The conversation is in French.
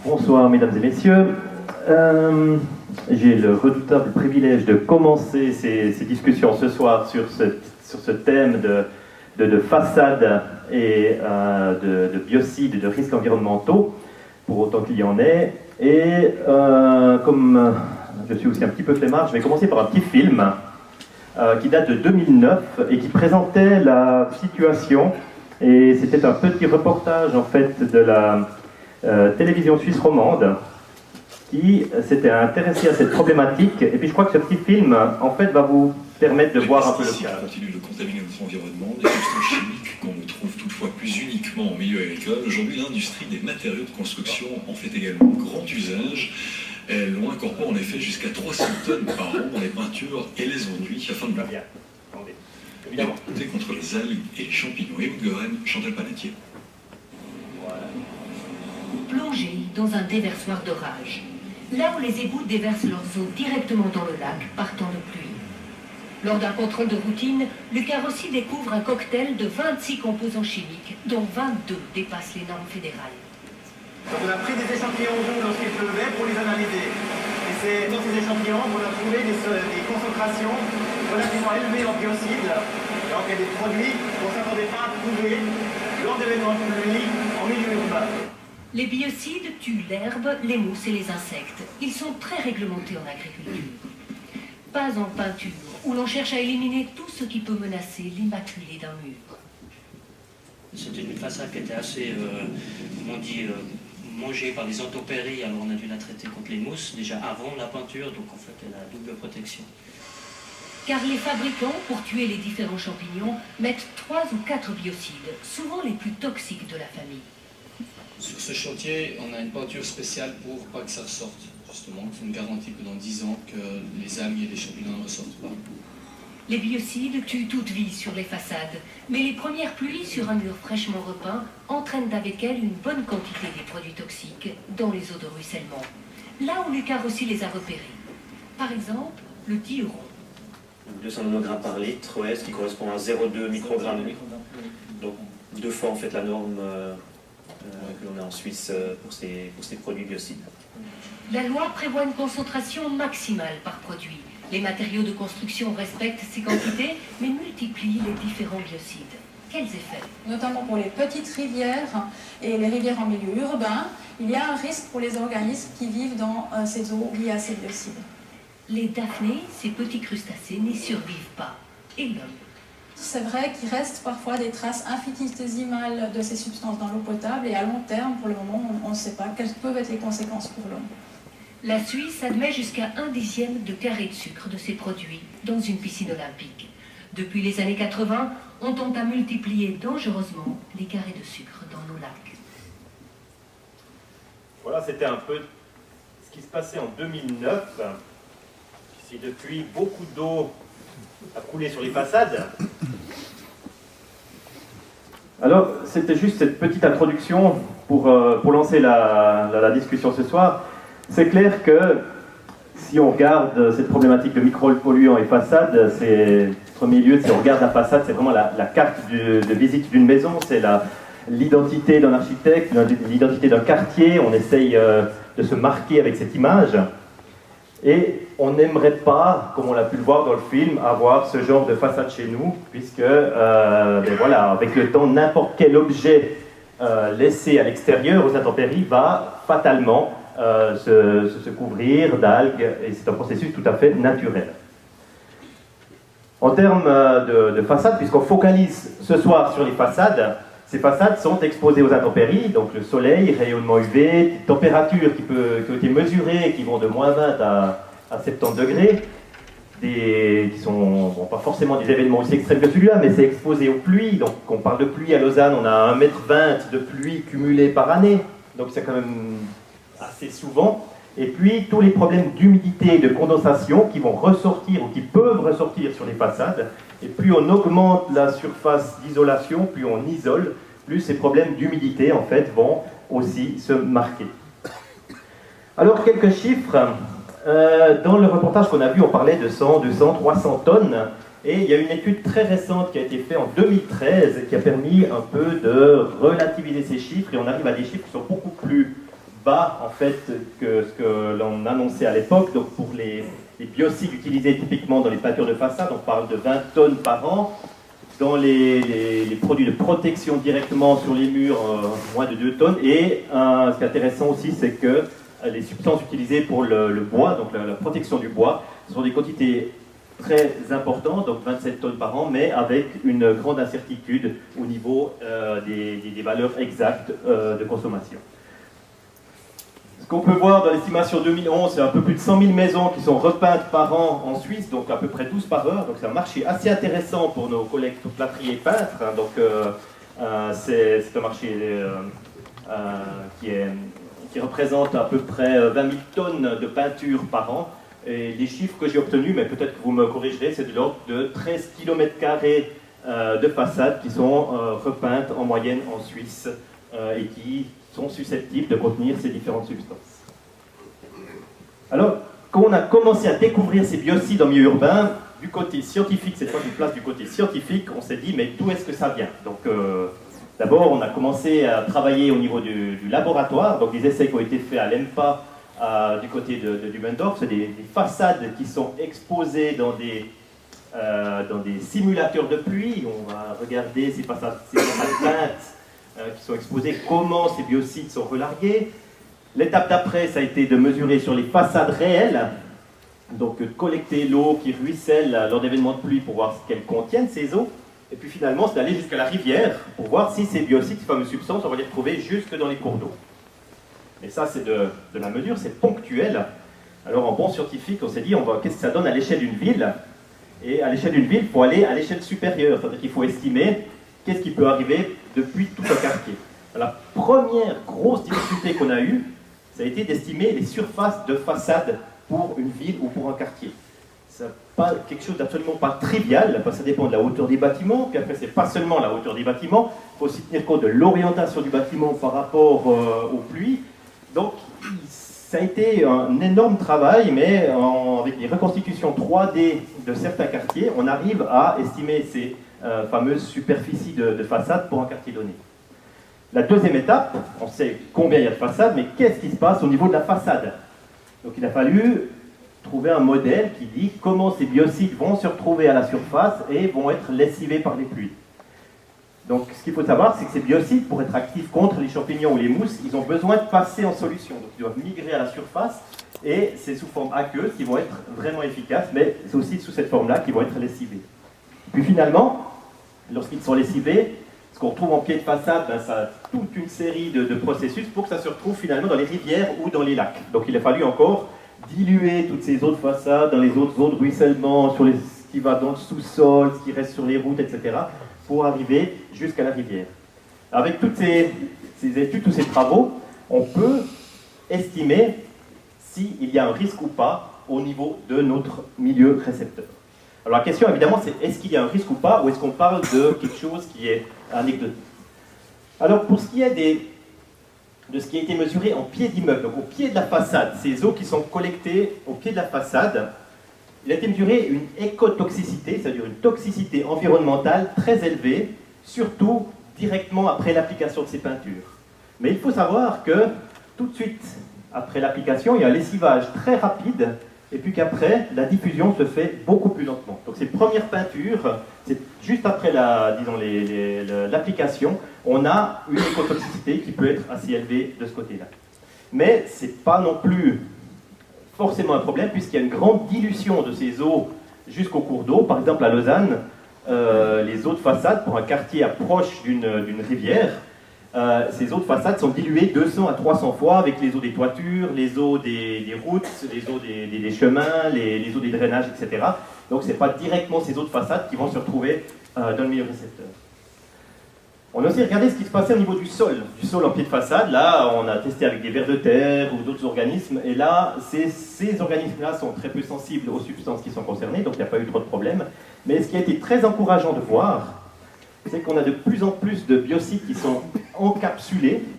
Bonsoir mesdames et messieurs. J'ai le redoutable privilège de commencer ces discussions ce soir sur ce thème de façade et de biocides, de risques environnementaux, pour autant qu'il y en ait. Et comme je suis aussi un petit peu flemmard, je vais commencer par un petit film qui date de 2009 et qui présentait la situation. Et c'était un petit reportage en fait de la télévision suisse romande qui s'était intéressée à cette problématique. Et puis je crois que ce petit film en fait va vous permettre de voir un peu le cas. Continue de contaminer notre environnement, des substances chimiques qu'on ne trouve toutefois plus uniquement en milieu agricole. Aujourd'hui, l'industrie des matériaux de construction en fait également grand usage. Elle en incorpore en effet jusqu'à 300 tonnes par an dans les peintures et les enduits afin de lutter contre les algues et les champignons. Et Haute-Gorenne, Chantal Panetier. Plongés dans un déversoir d'orage, là où les égouts déversent leurs eaux directement dans le lac partant de pluie. Lors d'un contrôle de routine, Lucas Rossi découvre un cocktail de 26 composants chimiques, dont 22 dépassent les normes fédérales. Donc on a pris des échantillons d'eau lorsqu'il pleuvait pour les analyser. Et c'est dans ces échantillons qu'on a trouvé des concentrations relativement élevées en biocides. Donc il y a des produits qu'on ne s'attendait pas à trouver lors d'événements de pluie en milieu urbain. Les biocides tuent l'herbe, les mousses et les insectes. Ils sont très réglementés en agriculture. Pas en peinture, où l'on cherche à éliminer tout ce qui peut menacer l'immaculé d'un mur. C'était une façade qui était assez, mangée par les intempéries, alors on a dû la traiter contre les mousses, déjà avant la peinture, donc en fait elle a double protection. Car les fabricants, pour tuer les différents champignons, mettent 3 ou 4 biocides, souvent les plus toxiques de la famille. Sur ce chantier, on a une peinture spéciale pour pas que ça ressorte, justement. C'est une garantie que dans 10 ans, que les algues et les champignons ne ressortent pas. Les biocides tuent toute vie sur les façades, mais les premières pluies sur un mur fraîchement repeint entraînent avec elles une bonne quantité des produits toxiques dans les eaux de ruissellement, là où Lucas Rossi les a repérés. Par exemple, le diuron. 200 nanogrammes par litre, ouais, ce qui correspond à 0,2 microgrammes. Donc 2 fois en fait la norme que l'on a en Suisse pour ces produits biocides. La loi prévoit une concentration maximale par produit. Les matériaux de construction respectent ces quantités, mais multiplient les différents biocides. Quels effets? Notamment pour les petites rivières et les rivières en milieu urbain, il y a un risque pour les organismes qui vivent dans ces eaux liées à ces biocides. Les daphnés, ces petits crustacés, n'y survivent pas. Et l'homme? C'est vrai qu'il reste parfois des traces infinitésimales de ces substances dans l'eau potable et à long terme, pour le moment, on ne sait pas quelles peuvent être les conséquences pour l'homme. La Suisse admet jusqu'à 1/10 de carré de sucre de ces produits dans une piscine olympique. Depuis les années 80, on tend à multiplier dangereusement les carrés de sucre dans nos lacs. Voilà, c'était un peu ce qui se passait en 2009. Si depuis beaucoup d'eau a coulé sur les façades. Alors, c'était juste cette petite introduction pour lancer la discussion ce soir. C'est clair que si on regarde cette problématique de micropolluants et façades, c'est en premier lieu, si on regarde la façade, c'est vraiment la carte de visite d'une maison, c'est l'identité d'un architecte, l'identité d'un quartier. On essaye de se marquer avec cette image. Et on n'aimerait pas, comme on l'a pu le voir dans le film, avoir ce genre de façade chez nous, puisque voilà, avec le temps, n'importe quel objet laissé à l'extérieur, aux intempéries, va fatalement se couvrir d'algues, et c'est un processus tout à fait naturel. En termes de façade, puisqu'on focalise ce soir sur les façades, ces façades sont exposées aux intempéries, donc le soleil, rayonnement UV, températures qui ont été mesurées, qui vont de moins 20 à 70 degrés, qui sont pas forcément des événements aussi extrêmes que celui-là, mais c'est exposé aux pluies. Donc on parle de pluie à Lausanne, on a 1,20 m de pluie cumulée par année, donc c'est quand même assez souvent. Et puis tous les problèmes d'humidité et de condensation qui vont ressortir ou qui peuvent ressortir sur les façades. Et plus on augmente la surface d'isolation, plus on isole, plus ces problèmes d'humidité en fait vont aussi se marquer. Alors quelques chiffres. Dans le reportage qu'on a vu, on parlait de 100, 200, 300 tonnes. Et il y a une étude très récente qui a été faite en 2013 qui a permis un peu de relativiser ces chiffres. Et on arrive à des chiffres qui sont beaucoup plus bas en fait que ce que l'on annonçait à l'époque. Donc pour les biocides utilisés typiquement dans les peintures de façade, on parle de 20 tonnes par an. Dans les produits de protection directement sur les murs, moins de 2 tonnes. Et ce qui est intéressant aussi, c'est que les substances utilisées pour le bois, donc la protection du bois, ce sont des quantités très importantes, donc 27 tonnes par an, mais avec une grande incertitude au niveau des valeurs exactes de consommation. Ce qu'on peut voir dans l'estimation 2011, c'est un peu plus de 100 000 maisons qui sont repeintes par an en Suisse, donc à peu près 12 par heure. Donc c'est un marché assez intéressant pour nos collègues plâtriers et peintres. Donc c'est un marché qui représente à peu près 20 000 tonnes de peinture par an. Et les chiffres que j'ai obtenus, mais peut-être que vous me corrigerez, c'est de l'ordre de 13 km² de façades qui sont repeintes en moyenne en Suisse et qui sont susceptibles de contenir ces différentes substances. Alors, quand on a commencé à découvrir ces biocides en milieu urbain, du côté scientifique, cette fois je me place du côté scientifique, on s'est dit, mais d'où est-ce que ça vient? Donc, d'abord, on a commencé à travailler au niveau du laboratoire, donc des essais qui ont été faits à l'EMPA, du côté de Dubendorf, c'est des façades qui sont exposées dans des simulateurs de pluie. On va regarder ces façades peintes qui sont exposées, comment ces biocides sont relargués. L'étape d'après, ça a été de mesurer sur les façades réelles, donc collecter l'eau qui ruisselle lors d'événements de pluie pour voir ce qu'elles contiennent, ces eaux. Et puis finalement, c'est d'aller jusqu'à la rivière pour voir si ces biocides, ces fameuses substances, on va les retrouver jusque dans les cours d'eau. Et ça, c'est de la mesure, c'est ponctuel. Alors, en bon scientifique, on s'est dit, qu'est-ce que ça donne à l'échelle d'une ville? Et à l'échelle d'une ville, il faut aller à l'échelle supérieure. C'est-à-dire qu'il faut estimer qu'est-ce qui peut arriver depuis tout un quartier. La première grosse difficulté qu'on a eue, ça a été d'estimer les surfaces de façade pour une ville ou pour un quartier. C'est pas quelque chose d'absolument pas trivial, parce que ça dépend de la hauteur des bâtiments, puis après, c'est pas seulement la hauteur des bâtiments, il faut aussi tenir compte de l'orientation du bâtiment par rapport aux pluies. Donc, ça a été un énorme travail, mais avec les reconstitutions 3D de certains quartiers, on arrive à estimer ces fameuses superficies de façade pour un quartier donné. La deuxième étape, on sait combien il y a de façades, mais qu'est-ce qui se passe au niveau de la façade? Donc il a fallu trouver un modèle qui dit comment ces biocides vont se retrouver à la surface et vont être lessivés par les pluies. Donc ce qu'il faut savoir, c'est que ces biocides, pour être actifs contre les champignons ou les mousses, ils ont besoin de passer en solution. Donc ils doivent migrer à la surface, et c'est sous forme aqueuse qui vont être vraiment efficaces, mais c'est aussi sous cette forme-là qu'ils vont être lessivés. Puis finalement, lorsqu'ils sont lessivés, ce qu'on retrouve en pied de façade, ça a toute une série de processus pour que ça se retrouve finalement dans les rivières ou dans les lacs. Donc il a fallu encore diluer toutes ces eaux de façade dans les autres eaux de ruissellement, sur ce qui va dans le sous-sol, ce qui reste sur les routes, etc., pour arriver jusqu'à la rivière. Avec toutes ces études, tous ces travaux, on peut estimer s'il y a un risque ou pas au niveau de notre milieu récepteur. Alors la question évidemment c'est est-ce qu'il y a un risque ou pas, ou est-ce qu'on parle de quelque chose qui est anecdotique? Alors pour ce qui est de ce qui a été mesuré en pied d'immeuble, donc au pied de la façade, ces eaux qui sont collectées au pied de la façade, il a été mesuré une écotoxicité, c'est-à-dire une toxicité environnementale très élevée, surtout directement après l'application de ces peintures. Mais il faut savoir que tout de suite après l'application, il y a un lessivage très rapide, et puis qu'après, la diffusion se fait beaucoup plus lentement. Donc ces premières peintures, c'est juste après l'application, on a une écotoxicité qui peut être assez élevée de ce côté-là. Mais ce n'est pas non plus forcément un problème, puisqu'il y a une grande dilution de ces eaux jusqu'au cours d'eau. Par exemple, à Lausanne, les eaux de façade, pour un quartier proche d'une rivière, ces eaux de façade sont diluées 200 à 300 fois avec les eaux des toitures, les eaux des routes, les eaux des chemins, les eaux des drainages, etc. Donc ce n'est pas directement ces eaux de façade qui vont se retrouver dans le milieu récepteur. On a aussi regardé ce qui se passait au niveau du sol en pied de façade. Là, on a testé avec des vers de terre ou d'autres organismes, et là, ces organismes-là sont très peu sensibles aux substances qui sont concernées, donc il n'y a pas eu trop de problèmes. Mais ce qui a été très encourageant de voir, c'est qu'on a de plus en plus de biocides qui sont encapsulés